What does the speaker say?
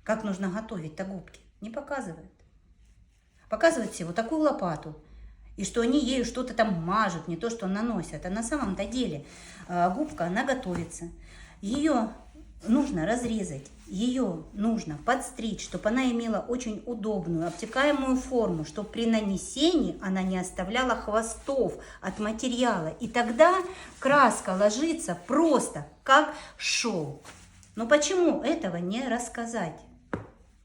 как нужно готовить-то губки? Не показывает. Показывает всего такую лопату. И что они ею что-то там мажут, не то, что наносят. А на самом-то деле губка, она готовится. Ее нужно разрезать, ее нужно подстричь, чтобы она имела очень удобную, обтекаемую форму, чтобы при нанесении она не оставляла хвостов от материала. И тогда краска ложится просто как шелк. Но почему этого не рассказать?